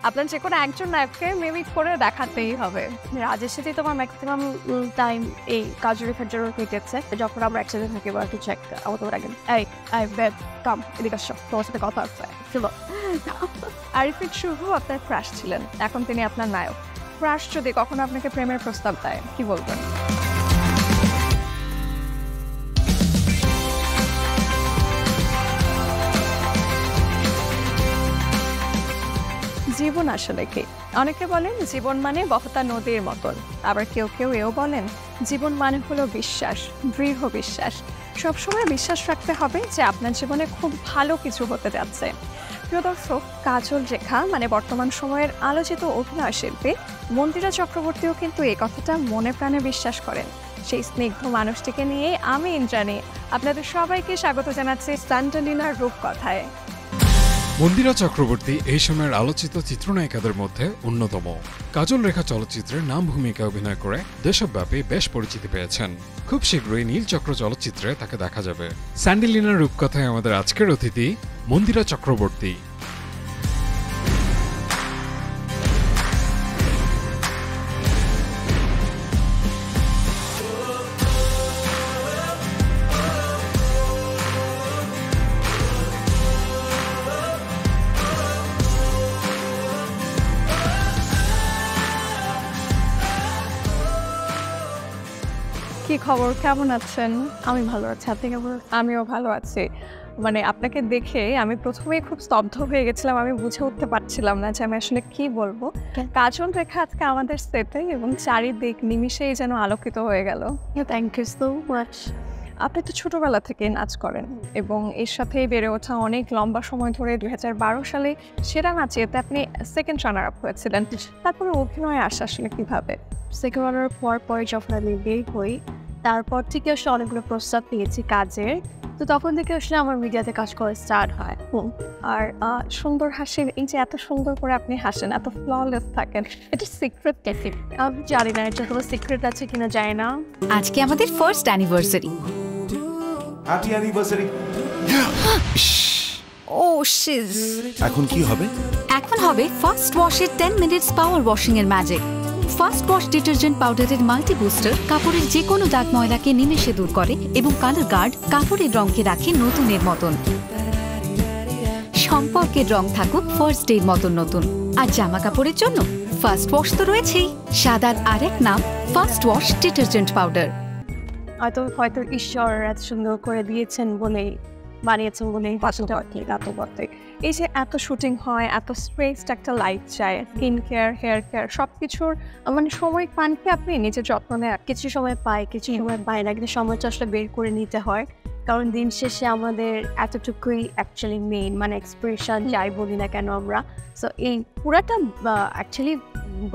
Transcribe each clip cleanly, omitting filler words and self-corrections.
আপনার যেকোনো একজন নায়ককে মিমিক করে দেখাতেই হবে। রাজের সাথেই তোমার ম্যাক্সিমাম টাইম এই কাজু রেখার জন্য কেটেছে। যখন আমরা একসাথে থাকি বা কিছু একটা তোমার আগে এই বেব কাম এদিকে আসো, তোমার সাথে কথা আছে চলো। আরিফিন শুভ আপনার ক্রাশ ছিলেন, এখন তিনি আপনার নায়ক। ক্রাশ যদি কখনো আপনাকে প্রেমের প্রস্তাব দেয় কি বলবেন? জীবন আসলে কি? অনেকে বলেন জীবন মানে বহতা নদীর মতন, আবার কেউ কেউ এও বলেন জীবন মানে হলো বিশ্বাস, দৃঢ় বিশ্বাস। সবসময় বিশ্বাস রাখতে হবে যে আপনার জীবনে খুব ভালো কিছু হতে যাচ্ছে। প্রিয় দর্শক, কাজল রেখা মানে বর্তমান সময়ের আলোচিত অভিনয় শিল্পী মন্দিরা চক্রবর্তীও কিন্তু এই কথাটা মনে প্রাণে বিশ্বাস করেন। সেই স্নিগ্ধ মানুষটিকে নিয়ে আমি ইন্দ্রাণী আপনাদের সবাইকে স্বাগত জানাচ্ছি স্যান্ডালিনার রূপকথায়। মন্দিরা চক্রবর্তী এই সময়ের আলোচিত চিত্রনায়িকাদের মধ্যে অন্যতম। কাজল রেখা চলচ্চিত্রের নাম ভূমিকায় অভিনয় করে দেশব্যাপী বেশ পরিচিতি পেয়েছেন। খুব শীঘ্রই নীলচক্র চলচ্চিত্রে তাকে দেখা যাবে। স্যান্ডেলিনার রূপকথায় আমাদের আজকের অতিথি মন্দিরা চক্রবর্তী। কি খবর, কেমন আছেন? আমি ভালো আছি, আপনি কেমন? আমিও ভালো আছি। মানে আপনাকে দেখে আমি প্রথমেই খুব স্তব্ধ হয়ে গেছিলাম, আমি বুঝে উঠতে পারছিলাম না যে আমি আসলে কি বলবো। কাজল রেখা আজকে আমাদের সেটে এবং চারিদিক নিমিষেই যেন আলোকিত হয়ে গেল। Thank you so much. আপনি তো ছোটবেলা থেকে নাচ করেন এবং এর সাথেই বেড়ে ওঠা অনেক লম্বা সময় ধরে 2012 সালে সেরা নাচেতে আপনি সেকেন্ড রানার আপ হয়েছিলেন। তারপরে অভিনয়ে আসা আসলে কিভাবে? সেকেন্ড রানার পর যখন আমি বের হই, তারপর থেকে আসলে অনেকগুলো প্রস্তাব পেয়েছি কাজের, তো তখন থেকে আসলে আমার মিডিয়াতে কাজ করা স্টার্ট হয়। আর সুন্দর হাসির, এই যে এত সুন্দর করে আপনি হাসেন, এত ফ্ললেস থাকেন, এটা সিক্রেট ক্যাসি? আমি জানি না এটা কোনো সিক্রেট আছে কিনা, যায় না। আজকে আমাদের ফার্স্ট অ্যানিভার্সারি। Happy anniversary. ও শিজ। এখন কি হবে? এখন হবে ফার্স্ট ওয়াশের 10 মিনিটস পাওয়ার ওয়াশিং এর ম্যাজিক। ফার্স্ট ওয়াশ ডিটারজেন্ট পাউডারের মাল্টি বুস্টার কাপড়ের যে কোনো দাগ ময়লাকে নিমেষে দূর করে এবং কালার গার্ড কাপড়ের রঙকে রাখে নতুনের মতন। সম্পর্কের রং থাকুক ফার্স্ট ডের মতন নতুন। আর জামা কাপড়ের জন্য ফার্স্ট ওয়াশ তো রয়েছেই, সাদার আরেক নাম ফার্স্ট ওয়াশ ডিটারজেন্ট পাউডার। হয়তো ঈশ্বর এত সুন্দর করে দিয়েছেন বলেই, বানিয়েছেন বলেই পছন্দ হয়। এই যে এত শুটিং হয়, এত স্ট্রেসড একটা লাইফ চাই, স্কিন কেয়ার, হেয়ার কেয়ার সব কিছুর মানে সময় পান কি আপনি নিজের যত্ন নেয়? কিছু সময় পাই, কিছু সময় পাই না, কিন্তু সময়টা আসলে বের করে নিতে হয়। কারণ দিন শেষে আমাদের এতটুকুই অ্যাকচুয়ালি মেইন, মানে এক্সপ্রেশন যাই বলি না কেন আমরা। সো এই পুরাটা অ্যাকচুয়ালি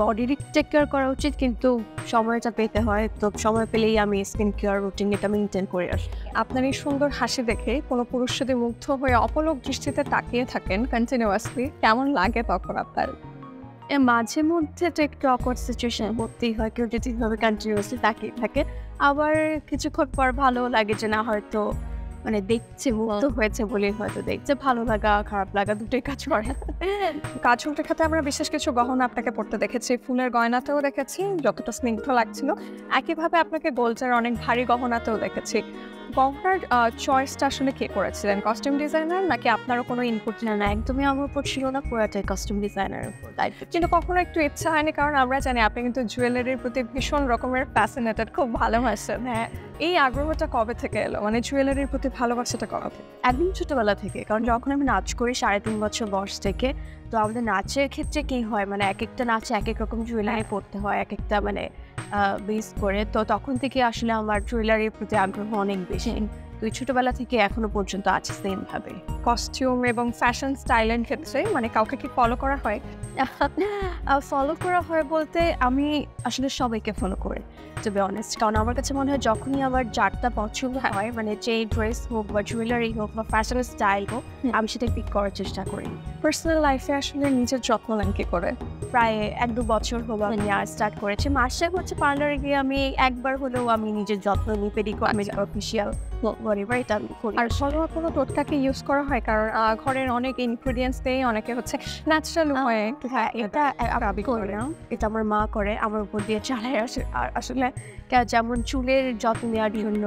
বডির টেক কেয়ার করা উচিত, কিন্তু সময়টা পেতে হয়। তো সময় পেলেই আমি স্কিন কেয়ার রুটিন এটা মেনটেন করে আসি। আপনার এই সুন্দর হাসি দেখে কোনো পুরুষ যদি মুগ্ধ হয়ে অপলক দৃষ্টিতে তাকিয়ে থাকেন কন্টিনিউয়াসলি, কেমন লাগে তখন আপনার? মাঝে মধ্যে তো একটু অকওয়ার্ড সিচুয়েশন পড়তেই হয়, কেউ যদি এইভাবে কন্টিনিউয়াসলি তাকিয়ে থাকে। আবার কিছুক্ষণ পর ভালো লাগে যে না, হয়তো মানে দেখছে, মুগ্ধ হয়েছে বলে হয়তো দেখছে। ভালো লাগা খারাপ লাগা দুটোই কাজ করে। কাজল রেখাতে আমরা বিশেষ কিছু গহনা আপনাকে পড়তে দেখেছি, ফুলের গয়নাতেও দেখেছি যতটা স্নিগ্ধ লাগছিল, একইভাবে আপনাকে গোল্ডের অনেক ভারী গহনাতেও দেখেছি। গহনার চয়েসটা আসলে কে করেছিলেন, কস্টিউম ডিজাইনার নাকি আপনারও কোনো ইনপুট? না, একদমই আমার উপর ছিল না, পুরাটাই কস্টিউম ডিজাইনারের উপর দায়িত্ব। কিন্তু কখনো একটু ইচ্ছা হয়নি? কারণ আমরা জানি আপনি কিন্তু জুয়েলারির প্রতি ভীষণ রকমের ফ্যাসিনেটেড, খুব ভালোবাসেন। হ্যাঁ, এই আগ্রহটা কবে থেকে এলো, মানে জুয়েলারির প্রতি ভালোবাসাটা কবে থেকে? একদম ছোটোবেলা থেকে। কারণ যখন আমি নাচ করি 3.5 বছর বয়স থেকে, তো আমাদের নাচের ক্ষেত্রে কী হয়, মানে এক একটা নাচে এক এক রকম জুয়েলারি পরতে হয়, এক একটা মানে বেস করে। তো তখন থেকে আসলে আমার জুয়েলারির প্রতি আগ্রহ অনেক বেশি। তো ছোটোবেলা থেকে এখনো পর্যন্ত আছে সেমভাবে। কস্টিউম এবং ফ্যাশন স্টাইলের ক্ষেত্রে মানে কাউকে কি ফলো করা হয়? ফলো করা হয় বলতে আমি আসলে সবাইকে ফলো করি, টু বি অনেস্ট। কারণ আমার কাছে মনে হয় যখনই আমার যারটা পছন্দ হয়, মানে যে ড্রেস হোক বা জুয়েলারি হোক বা ফ্যাশন স্টাইল হোক, আমি সেটা পিক করার চেষ্টা করি। পার্সোনাল লাইফে আসলে নিজের যত্ন নেন কি করে? প্রায় 1-2 বছর হলো আমি নেওয়া স্টার্ট করেছি। মাসে হচ্ছে পার্লারে গিয়ে আমি একবার হলেও আমি নিজের যত্ন নিই, পেডিকিউর, আমি অফিসিয়াল whatever এটা আমি করি। আর ঘরোয়া কোনো টোটকাকে ইউজ করা হয়? কারণ ঘরের অনেক ইনগ্রিডিয়েন্টস দিয়ে অনেকে হচ্ছে ন্যাচারাল উপায়ে হ্যাঁ, এটা আমি করি না। এটা আমার মা করে, আমার উপর দিয়ে চালায়। আর আসলে যেমন চুলের যত্ন নেওয়ার জন্য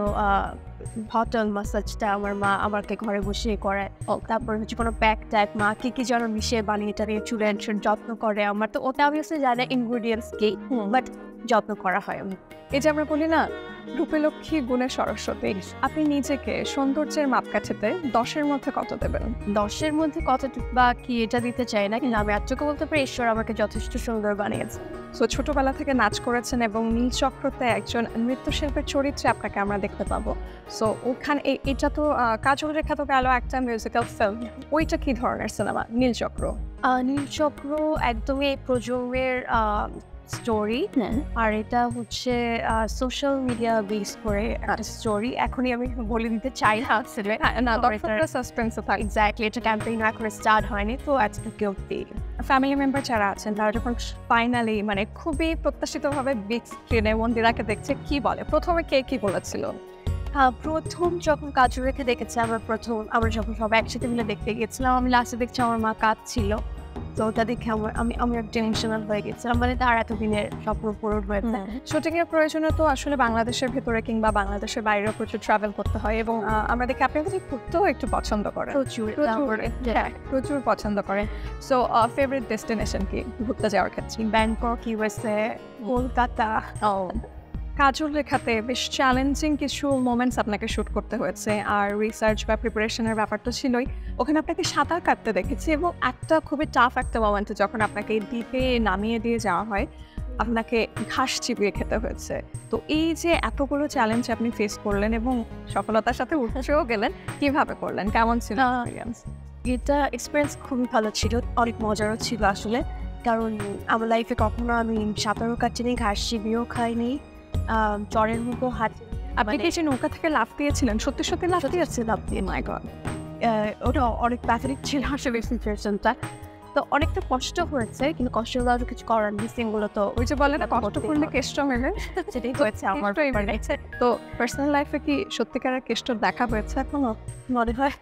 বটল মাসাজটা আমার মা আমাকে ঘরে বসিয়ে করে। তারপর হচ্ছে কোনো প্যাক টাইপ মা কি যেন মিশিয়ে বানিয়ে এটা দিয়ে চুলের যত্ন করে আমার। তো ওটা আমি জানি ইনগ্রিডিয়েন্টস কি, বাট যত্ন করা হয়। এই যে আমরা বলি না রূপে লক্ষ্মী গুণে সরস্বতী, আপনি নিজেকে সৌন্দর্যের মাপকাঠিতে 10-এর মধ্যে কত দেবেন? 10-এর মধ্যে কতটুকু বা কি এটা দিতে চাই না, কিন্তু আমি এতটুকু বলতে পারি ঈশ্বর আমাকে যথেষ্ট সুন্দর বানিয়েছে। সো ছোটবেলা থেকে নাচ করেছেন এবং নীলচক্রতে একজন নৃত্যশিল্পের চরিত্রে আপনাকে আমরা দেখতে পাবো। সো ওখানে এটা তো কাজল রেখা তো গেল একটা মিউজিক্যাল ফিল্ম, ওইটা কি ধরনের সিনেমা নীলচক্র? নীলচক্র একদমই এই প্রজন্মের স্টোরি, আর এটা হচ্ছে সোশ্যাল মিডিয়া বেস করে একটা স্টোরি। এখনই আমি বলে দিতে চাই না আসলে, না দর্শকরা সাসপেন্সে থাকে। এক্স্যাক্টলি, এটা ক্যাম্পেইন এখনো স্টার্ট হয়নি, তো আজকে কেউ ফ্যামিলি মেম্বার যারা আছেন তারা যখন ফাইনালি মানে খুবই প্রত্যাশিতভাবে বিগ স্ক্রিনে মন্দিরাকে দেখছে, কি বলে? প্রথমে কে কি বলেছিল? প্রথম যখন কাজল রেখে দেখেছে, আমরা যখন সবাই একসাথে মিলে দেখতে গেছিলাম, আমি লাস্টে দেখছি আমার মা কাঁদছিল। তো ওটা দেখে আমি একটা ইমোশনাল হয়ে গেছিলাম, মানে তার এতদিনের স্বপ্ন পূরণ হয়েছে। শুটিং এর প্রয়োজনে তো আসলে বাংলাদেশের ভেতরে কিংবা বাংলাদেশের বাইরেও প্রচুর ট্রাভেল করতে হয়, এবং আমরা দেখি আপনি কিন্তু ঘুরতেও একটু পছন্দ করেন, প্রচুর পছন্দ করেন। সো ফেভারিট ডেস্টিনেশন কি ঘুরতে যাওয়ার ক্ষেত্রে? Bangkok, USA, Kolkata. কাজল রেখাতে বেশ চ্যালেঞ্জিং কিছু মোমেন্টস আপনাকে শ্যুট করতে হয়েছে, আর রিসার্চ বা প্রিপারেশনের ব্যাপার তো ছিলই। ওখানে আপনাকে সাঁতার কাটতে দেখেছি, এবং একটা খুবই টাফ একটা মোমেন্টে যখন আপনাকে দ্বীপে নামিয়ে দিয়ে যাওয়া হয়, আপনাকে ঘাস চিবিয়ে খেতে হয়েছে। তো এই যে এতগুলো চ্যালেঞ্জ আপনি ফেস করলেন এবং সফলতার সাথে উঠেও গেলেন, কিভাবে করলেন? কেমন ছিল এক্সপিরিয়েন্স? এটা এক্সপিরিয়েন্স খুবই ভালো ছিল, অনেক মজারও ছিল আসলে। কারণ আমার লাইফে কখনো আমি সাঁতারও কাটিনি, ঘাস চিবিয়েও খাইনি, চরের মুখো হাত। আপনি কি যে নৌকা থেকে লাফ দিয়েছিলেন? সত্যি সত্যি লাফ দিয়েছে? লাফ দিয়ে, মাই গড, ওটা অনেক প্যাথেটিক ছিল আসলে সিচুয়েশনটা। তো অনেকটা কষ্ট হয়েছে, কিন্তু কষ্ট হলে আর কিছু করার নেই। সিনগুলো তো ওই যে বলে না, কষ্ট করলে কেষ্ট মেলে, সেটাই হয়েছে আমার। তো পার্সোনাল লাইফে কি সত্যিকারের কেষ্ট দেখা হয়েছে এখনো? মনে হয়।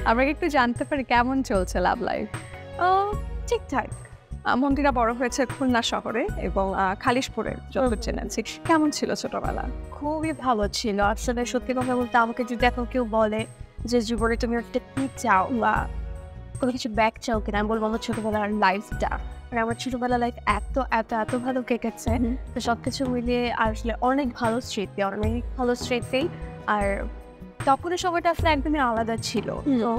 আমরা একটু জানতে পারি কেমন চলছে লাভ লাইফ? ঠিকঠাক। মন্দিরা বড় হয়েছে খুলনা শহরে এবং খালিশপুরে, যত জেনেছি। কেমন ছিল ছোটবেলা? খুবই ভালো ছিল আসলে। সত্যি কথা বলতে, আমাকে যদি এখন কেউ বলে যে জীবনে তুমি একটা কি চাও বা কোনো কিছু ব্যাক চাও কিনা, আমি বলবো আমার ছোটবেলার লাইফটা। আর আমার ছোটবেলার লাইফ এত এত এত ভালো কেটেছে, তো সব কিছু মিলিয়ে আসলে অনেক ভালো স্মৃতি। আর তখনের সময়টা আসলে একদমই আলাদা ছিল, তো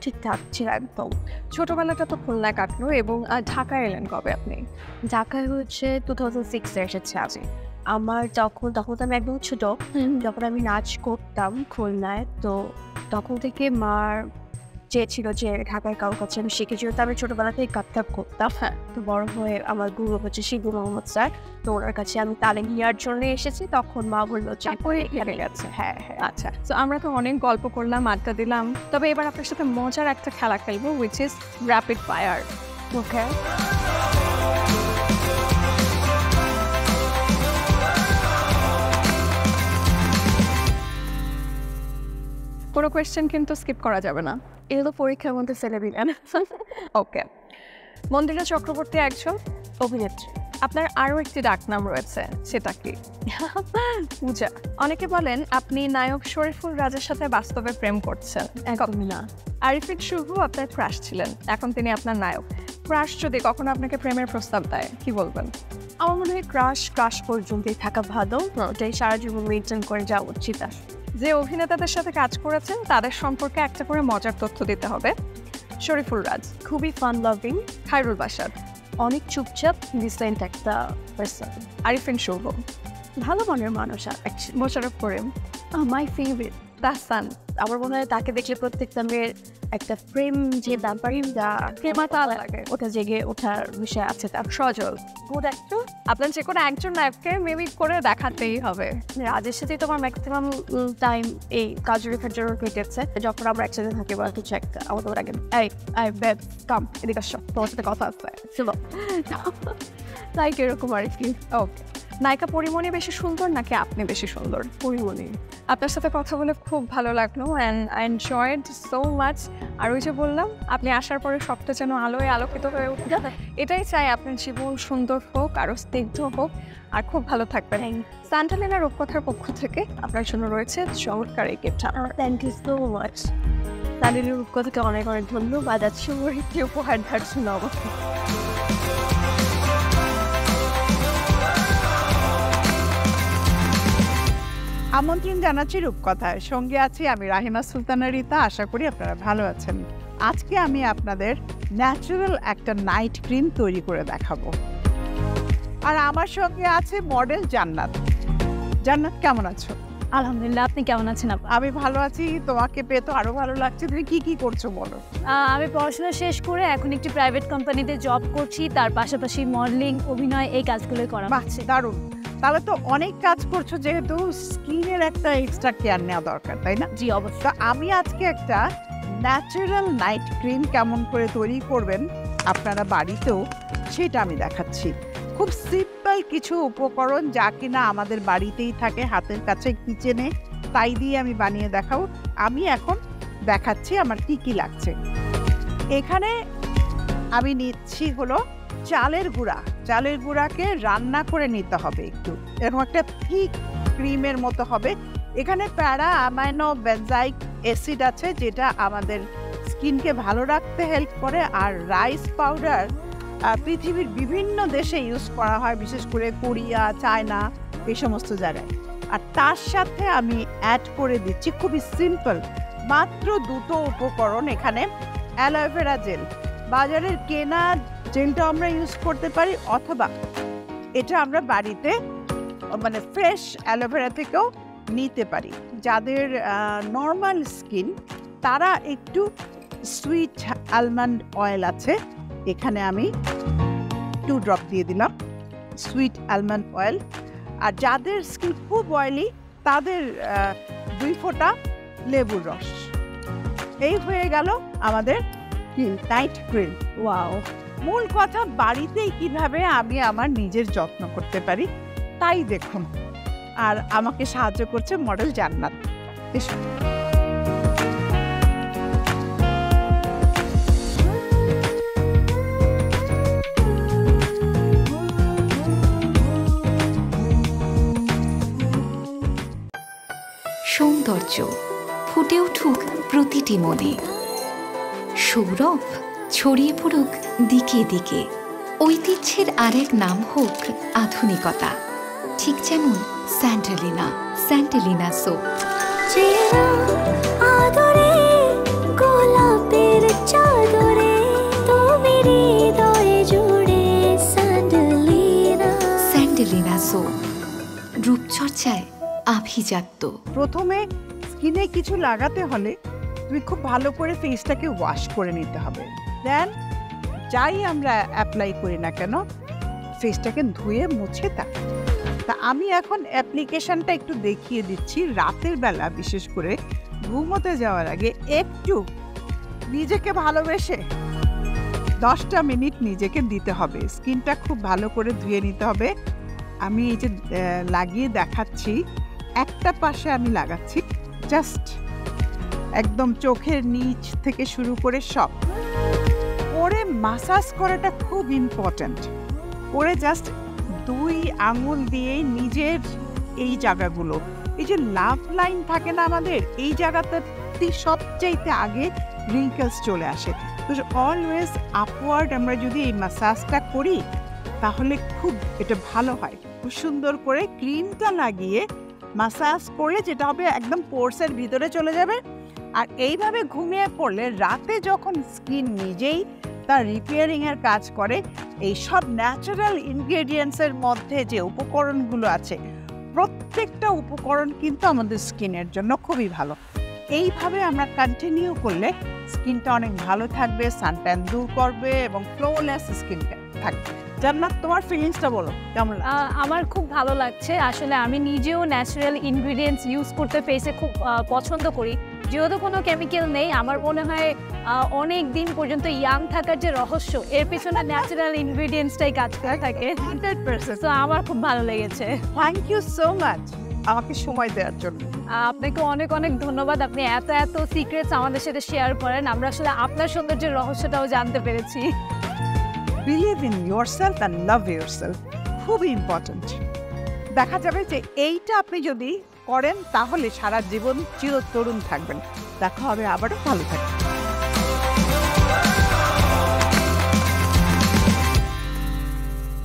ঠিকঠাক ছিল একদম। ছোটবেলাটা তো খুলনায় কাটলো, এবং ঢাকায় এলেন কবে আপনি? ঢাকায় হচ্ছে 2006-এ এসেছে আমি। আমার তখন তো আমি একদম ছোট, যখন আমি নাচ করতাম খুলনায়, তো তখন থেকে মার চেয়েছিল যে ঢাকায় কারোর কাছে আমি শিখেছি। তো আমি ছোটবেলা থেকে কাটতাম করতাম। তো বড় হয়ে আমার গুরু হচ্ছে শিবু মোহাম্মদ স্যার, তো ওনার কাছে আমি তালিম নেওয়ার জন্য এসেছি। তখন মা বললো যে গেছে। হ্যাঁ, আচ্ছা। তো আমরা তো অনেক গল্প করলাম, আড্ডা দিলাম, তবে এবার আপনার সাথে মজার একটা খেলা খেলবো, উইচ ইজ র্যাপিড ফায়ার। ওকে, কোনো কোয়েশ্চেন কিন্তু স্কিপ করা যাবে না, এগুলো পরীক্ষার মধ্যে ফেলে দিলেন। ওকে। মন্দিরা চক্রবর্তী একজন অভিনেত্রী। আপনার আরও একটি ডাকনাম রয়েছে, সেটা কি? পূজা। অনেকে বলেন আপনি নায়ক শরীফুল রাজের সাথে বাস্তবে প্রেম করছেন। একদমই না। আরিফিন শুভ আপনার ক্রাশ ছিলেন, এখন তিনি আপনার নায়ক। ক্রাশ যদি কখনো আপনাকে প্রেমের প্রস্তাব দেয়, কি বলবেন? আমার মনে হয় ক্রাশ পর্যন্তই থাকা ভালো, ওটাই সারা জীবন মেনটেন করে যাওয়া উচিত। যে অভিনেতাদের সাথে কাজ করেছেন তাদের সম্পর্কে একটা করে মজার তথ্য দিতে হবে। শরীফুল রাজ খুবই ফান লাভিং। খায়রুল বাসার অনেক চুপচাপ ডিসেন্ট একটা পার্সন। আরিফিন শুভ ভালো মনের মানুষ। Mosharraf Karim my favourite. তাহসান আমার মনে হয় তাকে দেখলে প্রত্যেকটা মেয়ের একটা প্রেম যে ব্যাপারটা প্রেমাটা লাগে, ওটা জেগে ওঠার বিষয় আছে। তার সজল গুড একটু আপনার যে কোনো একজন নায়ককে মেবি করে দেখাতেই হবে। রাজের সাথেই তোমার ম্যাক্সিমাম টাইম এই কাজল রেখার জন্য কেটেছে, যখন আমরা একসাথে থাকি বা কিছু একটা। আমার তোমার আগে এই বেব কাম এদিকে আসো, তোমার সাথে কথা আছে ছিল, লাইক এরকম আর কি। ওকে, নায়িকা পরিমণি বেশি সুন্দর নাকি আপনি বেশি সুন্দর? পরিমণি। আপনার সাথে কথা বলে খুব ভালো লাগলো and I enjoyed so much. আর ওই যে বললাম, আপনি আসার পরে সবটা যেন আলোয় আলোকিত হয়ে উঠে, এটাই চাই। আপনার জীবন সুন্দর হোক, আরও স্নিগ্ধ হোক, আর খুব ভালো থাকবেন। স্যান্টালিনা রূপকথার পক্ষ থেকে আপনার জন্য রয়েছে চমৎকার এই gift. Thank you so much. তাদের রূপকথাকে অনেক অনেক ধন্যবাদ। আজ সুন্দর একটি উপহার দেওয়ার জন্য অবশ্যই। আমন্ত্রণ জানাচ্ছি রূপকথায়, সঙ্গে আছি আমি রাহিমা সুলতানা রিতা। আশা করি আপনারা ভালো আছেন। আজকে আমি আপনাদের ন্যাচারাল একটা নাইট ক্রিম তৈরি করে দেখাবো। আর আমার সঙ্গে আছে মডেল জান্নাত। জান্নাত, কেমন আছো? আলহামদুলিল্লাহ, আপনি কেমন আছেন? আমি ভালো আছি। তোমাকে পেয়ে তো আরো ভালো লাগছে। তুমি কি কি করছো বলো? আমি পড়াশোনা শেষ করে এখন একটি প্রাইভেট কোম্পানিতে জব করছি, তার পাশাপাশি মডেলিং, অভিনয় এই কাজগুলো করা হচ্ছে। দারুণ। তাহলে তো অনেক কাজ করছো, যেহেতু স্কিনের একটা এক্সট্রা কেয়ার নেওয়া দরকার, তাই না? জি অবশ্যই। তো আমি আজকে একটা ন্যাচারাল নাইট ক্রিম কেমন করে তৈরি করবেন আপনারা বাড়িতেও, সেটা আমি দেখাচ্ছি। খুব সিম্পল কিছু উপকরণ, যা কিনা আমাদের বাড়িতেই থাকে, হাতের কাছে, কিচেনে, তাই দিয়ে আমি বানিয়ে দেখাবো। আমি এখন দেখাচ্ছি আমার কি কি লাগছে। এখানে আমি নিচ্ছি হলো চালের গুঁড়া। চালের গুঁড়াকে রান্না করে নিতে হবে, একটু এরকম একটা থিক ক্রিমের মতো হবে। এখানে প্যারা অ্যামাইনো বেনজাইক অ্যাসিড আছে, যেটা আমাদের স্কিনকে ভালো রাখতে হেল্প করে। আর রাইস পাউডার পৃথিবীর বিভিন্ন দেশে ইউজ করা হয়, বিশেষ করে কোরিয়া, চায়না, এই সমস্ত জায়গায়। আর তার সাথে আমি অ্যাড করে দিচ্ছি, খুবই সিম্পল, মাত্র দুটো উপকরণ এখানে। অ্যালোভেরা জেল, বাজারের কেনা জেলটা আমরা ইউজ করতে পারি, অথবা এটা আমরা বাড়িতে মানে ফ্রেশ অ্যালোভেরা থেকেও নিতে পারি। যাদের নর্মাল স্কিন, তারা একটু সুইট আলমন্ড অয়েল আছে, এখানে আমি 2 ড্রপ দিয়ে দিলাম সুইট আলমন্ড অয়েল। আর যাদের স্কিন খুব অয়েলি, তাদের 2 ফোঁটা লেবুর রস। এই হয়ে গেল আমাদের নাইট ক্রিম। ওয়াও। মূল কথা, বাড়িতেই কিভাবে আমি আমার নিজের যত্ন করতে পারি তাই দেখুন। আর আমাকে সাহায্য করছে মডেল জান্নাত। এসো। সৌন্দর্য ফুটে উঠুক প্রতিটি মনে, সৌরভ ছড়িয়ে পড়ুক দিকে দিকে, ঐতিহ্যের আরেক নাম হোক আধুনিকতা, ঠিক যেমন স্যান্টালিনা। স্যান্টালিনা সোপ। স্যান্টালিনা সোপ, রূপচর্চায় আভিজাত্য। প্রথমে স্কিনে কিছু লাগাতে হলে তুমি খুব ভালো করে ফেসটাকে ওয়াশ করে নিতে হবে। দেন যাই আমরা অ্যাপ্লাই করি না কেন, ফেসটাকে ধুয়ে মুছে তা আমি এখন অ্যাপ্লিকেশনটা একটু দেখিয়ে দিচ্ছি। রাতের বেলা বিশেষ করে ঘুমোতে যাওয়ার আগে একটু নিজেকে ভালোবেসে 10টা মিনিট নিজেকে দিতে হবে। স্কিনটা খুব ভালো করে ধুয়ে নিতে হবে। আমি এই যে লাগিয়ে দেখাচ্ছি, একটা পাশে আমি লাগাচ্ছি, জাস্ট একদম চোখের নিচ থেকে শুরু করে সব। পরে মাসাজ করাটা খুব ইম্পর্ট্যান্ট। পরে জাস্ট 2 আঙুল দিয়ে নিজের এই জায়গাগুলো, এই যে লাভ লাইন থাকে না আমাদের, এই জায়গাতে সবচাইতে আগে রিঙ্কেলস চলে আসে। তো অলওয়েজ আপওয়ার্ড আমরা যদি এই মাসাজটা করি, তাহলে খুব এটা ভালো হয়। খুব সুন্দর করে ক্রিমটা লাগিয়ে মাসাজ করলে যেটা হবে, একদম পোর্সের ভিতরে চলে যাবে। আর এইভাবে ঘুমিয়ে পড়লে রাতে যখন স্কিন নিজেই তার রিপেয়ারিংয়ের কাজ করে, এই সব ন্যাচারাল ইনগ্রেডিয়েন্টসের মধ্যে যে উপকরণগুলো আছে, প্রত্যেকটা উপকরণ কিন্তু আমাদের স্কিনের জন্য খুবই ভালো। এইভাবে আমরা কন্টিনিউ করলে স্কিনটা অনেক ভালো থাকবে, সানট্যান দূর করবে এবং ফ্লোলেস স্কিন থাকবে। জান্নাত, তোমার ফিলিংসটা বলো, কেমন লাগে? আমার খুব ভালো লাগছে। আসলে আমি নিজেও ন্যাচারাল ইনগ্রিডিয়েন্টস ইউজ করতে ফেসে খুব পছন্দ করি। যেহেতু কোনো কেমিক্যাল নেই, আমার মনে হয় অনেক দিন পর্যন্ত ইয়াং থাকার যে রহস্য, এর পেছনে ন্যাচারাল ইনগ্রিডিয়েন্টসটাই কাজ করে থাকে। 100%। তো আমার খুব ভালো লেগেছে। থ্যাংক ইউ সো মাচ আমাকে সময় দেওয়ার জন্য। আপনাকে অনেক অনেক ধন্যবাদ, আপনি এত এত সিক্রেটস আমাদের সাথে শেয়ার করেন। আমরা আসলে আপনার সৌন্দর্যের রহস্যটাও জানতে পেরেছি। Believe in yourself and love yourself খুবই ইম্পর্ট্যান্ট। দেখা যাবে যে এইটা আপনি যদি করেন তাহলে সারা জীবন চিরতরুণ থাকবেন। দেখা হবে আবারও, ভালো থাকবেন।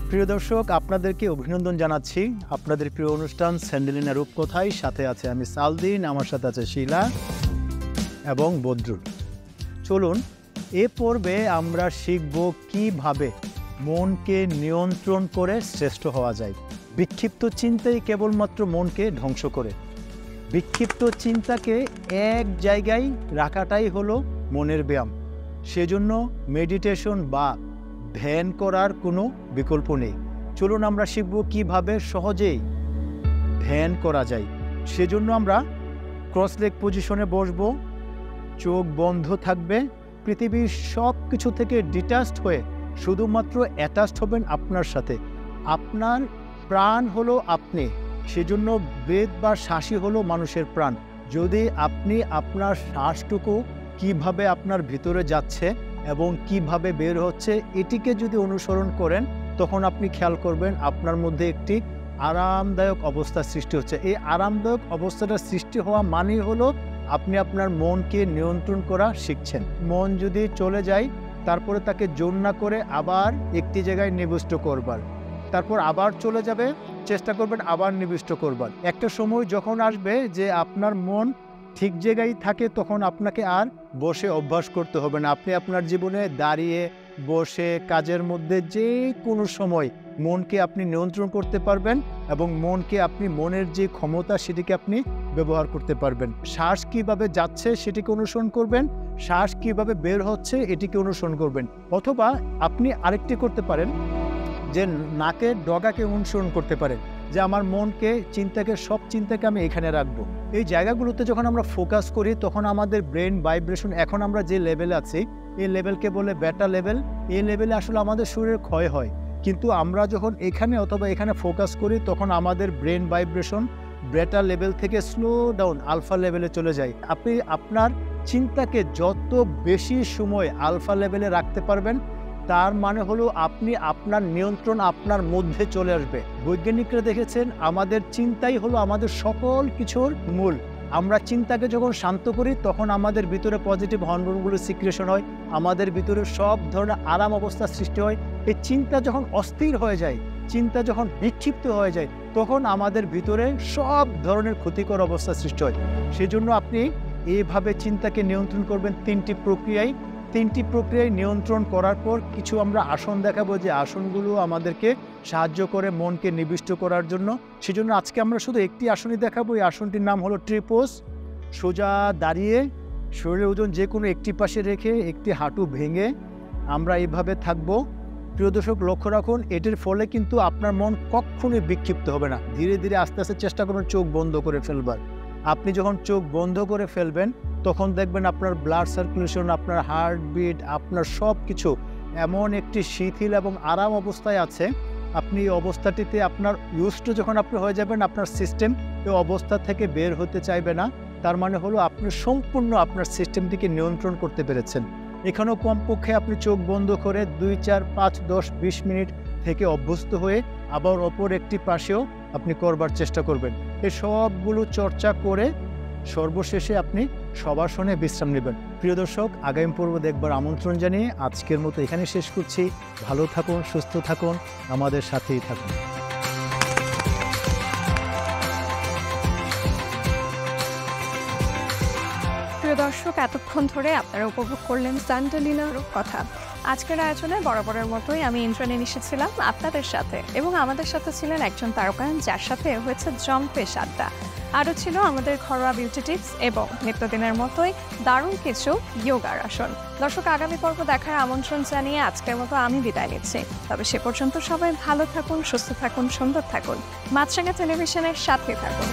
প্রিয় দর্শক, আপনাদেরকে অভিনন্দন জানাচ্ছি আপনাদের প্রিয় অনুষ্ঠান স্যান্ডেলিনা রূপকথায়। সাথে আছে আমি সালদিন, আমার সাথে আছে শিলা এবং বদরুল। চলুন এ পর্বে আমরা শিখব কিভাবে মনকে নিয়ন্ত্রণ করে শ্রেষ্ঠ হওয়া যায়। বিক্ষিপ্ত চিন্তাই কেবলমাত্র মনকে ধ্বংস করে। বিক্ষিপ্ত চিন্তাকে এক জায়গায় রাখাটাই হলো মনের ব্যায়াম। সেজন্য মেডিটেশন বা ধ্যান করার কোনো বিকল্প নেই। চলুন আমরা শিখব কিভাবে সহজেই ধ্যান করা যায়। সেজন্য আমরা ক্রস লেগ পজিশনে বসব, চোখ বন্ধ থাকবে, পৃথিবীর সব কিছু থেকে ডিটাচড হয়ে শুধুমাত্র অ্যাটাচড হবেন আপনার সাথে। আপনার প্রাণ হলো আপনি, সেজন্য বেদ বা শ্বাসই হলো মানুষের প্রাণ। যদি আপনি আপনার শ্বাসটুকু কিভাবে আপনার ভিতরে যাচ্ছে এবং কিভাবে বের হচ্ছে এটিকে যদি অনুসরণ করেন, তখন আপনি খেয়াল করবেন আপনার মধ্যে একটি আরামদায়ক অবস্থা সৃষ্টি হচ্ছে। এই আরামদায়ক অবস্থাটা সৃষ্টি হওয়া মানেই হলো আপনি আপনার মনকে নিয়ন্ত্রণ করা শিখছেন। মন যদি চলে যায়, তারপরে তাকে জোর না করে আবার একটি জায়গায় নিবিষ্ট করবার, তারপর আবার চলে যাবে, চেষ্টা করবেন আবার নিবিষ্ট করবার। একটা সময় যখন আসবে যে আপনার মন ঠিক জায়গায় থাকে, তখন আপনাকে আর বসে অভ্যাস করতে হবে না। আপনি আপনার জীবনে দাঁড়িয়ে, বসে, কাজের মধ্যে যে কোনো সময় মনকে আপনি নিয়ন্ত্রণ করতে পারবেন এবং মনকে আপনি মনের যে ক্ষমতা সেটিকে আপনি ব্যবহার করতে পারবেন। শ্বাস কিভাবে যাচ্ছে সেটিকে অনুসরণ করবেন, শ্বাস কিভাবে বের হচ্ছে এটিকে অনুসরণ করবেন। অথবা আপনি আরেকটি করতে পারেন যে নাকের ডগাকে অনুসরণ করতে পারেন, যে আমার মনকে, চিন্তাকে, সব চিন্তাকে আমি এখানে রাখবো। এই জায়গাগুলোতে যখন আমরা ফোকাস করি তখন আমাদের ব্রেন ভাইব্রেশন, এখন আমরা যে লেভেলে আছি এই লেভেলকে বলে বেটা লেভেল। এই লেভেলে আসলে আমাদের শরীরের ক্ষয় হয়, কিন্তু আমরা যখন এখানে অথবা এখানে ফোকাস করি তখন আমাদের ব্রেন ভাইব্রেশন বেটা লেভেল থেকে স্লো ডাউন আলফা লেভেলে চলে যায়। আপনি আপনার চিন্তাকে যত বেশি সময় আলফা লেভেলে রাখতে পারবেন, তার মানে হলো আপনি আপনার নিয়ন্ত্রণ আপনার মধ্যে চলে আসবে। বৈজ্ঞানিকরা দেখেছেন আমাদের চিন্তাই হলো আমাদের সকল কিছুর মূল। আমরা চিন্তাকে যখন শান্ত করি তখন আমাদের ভিতরে পজিটিভ হরমোনগুলো সিক্রেশন হয়, আমাদের ভিতরে সব ধরনের আরাম অবস্থা সৃষ্টি হয়। এই চিন্তা যখন অস্থির হয়ে যায়, চিন্তা যখন বিক্ষিপ্ত হয়ে যায়, তখন আমাদের ভিতরে সব ধরনের ক্ষতিকর অবস্থা সৃষ্টি হয়। সেজন্য আপনি এইভাবে চিন্তাকে নিয়ন্ত্রণ করবেন তিনটি প্রক্রিয়ায় নিয়ন্ত্রণ করার পর কিছু আমরা আসন দেখাবো, যে আসনগুলো আমাদেরকে সাহায্য করে মনকে নিবিষ্ট করার জন্য। সেজন্য আজকে আমরা শুধু একটি আসনই দেখাবো। এই আসনটির নাম হলো ট্রি পোজ। সোজা দাঁড়িয়ে শরীরের ওজন যে কোনো একটি পাশে রেখে একটি হাঁটু ভেঙে আমরা এইভাবে থাকবো। প্রিয় দর্শক, লক্ষ্য রাখুন, এটির ফলে কিন্তু আপনার মন কখনোই বিক্ষিপ্ত হবে না। ধীরে ধীরে আস্তে আস্তে চেষ্টা করুন চোখ বন্ধ করে ফেলবার। আপনি যখন চোখ বন্ধ করে ফেলবেন তখন দেখবেন আপনার ব্লাড সার্কুলেশন, আপনার হার্টবিট, আপনার সব কিছু এমন একটি শিথিল এবং আরাম অবস্থায় আছে। আপনি এই অবস্থাটিতে আপনার ইউজড যখন আপনি হয়ে যাবেন, আপনার সিস্টেম এই অবস্থা থেকে বের হতে চাইবে না। তার মানে হলো আপনি সম্পূর্ণ আপনার সিস্টেমটিকে নিয়ন্ত্রণ করতে পেরেছেন। এখানেও কমপক্ষে আপনি চোখ বন্ধ করে 2, 4, 5, 10, 20 মিনিট থেকে অভ্যস্ত হয়ে আবার অপর একটি পাশেও আপনি করবার চেষ্টা করবেন। এই সবগুলো চর্চা করে সর্বশেষে আপনি শবাসনে বিশ্রাম নেবেন। প্রিয় দর্শক, আগামী পর্ব দেখবার আমন্ত্রণ জানিয়ে আজকের মতো এখানে শেষ করছি। ভালো থাকুন, সুস্থ থাকুন, আমাদের সাথেই থাকুন। প্রিয় দর্শক, এতক্ষণ ধরে আপনারা উপভোগ করলেন স্যান্ডেলিনা রূপকথা। আজকের আয়োজনে বরাবরের মতোই আমি ইন্দ্রাণী এসেছিলাম আপনাদের সাথে, এবং আমাদের সাথে ছিলেন একজন তারকা যার সাথে হয়েছে জম্পেশ আড্ডা। আরও ছিল আমাদের ঘরোয়া বিউটি টিপস এবং নিত্যদিনের মতোই দারুণ কিছু যোগার আসন। দর্শক, আগামী পর্ব দেখার আমন্ত্রণ জানিয়ে আজকের মতো আমি বিদায় নিচ্ছি। তবে সে পর্যন্ত সবাই ভালো থাকুন, সুস্থ থাকুন, সুন্দর থাকুন। মাছরাঙা টেলিভিশনের সাথে থাকুন।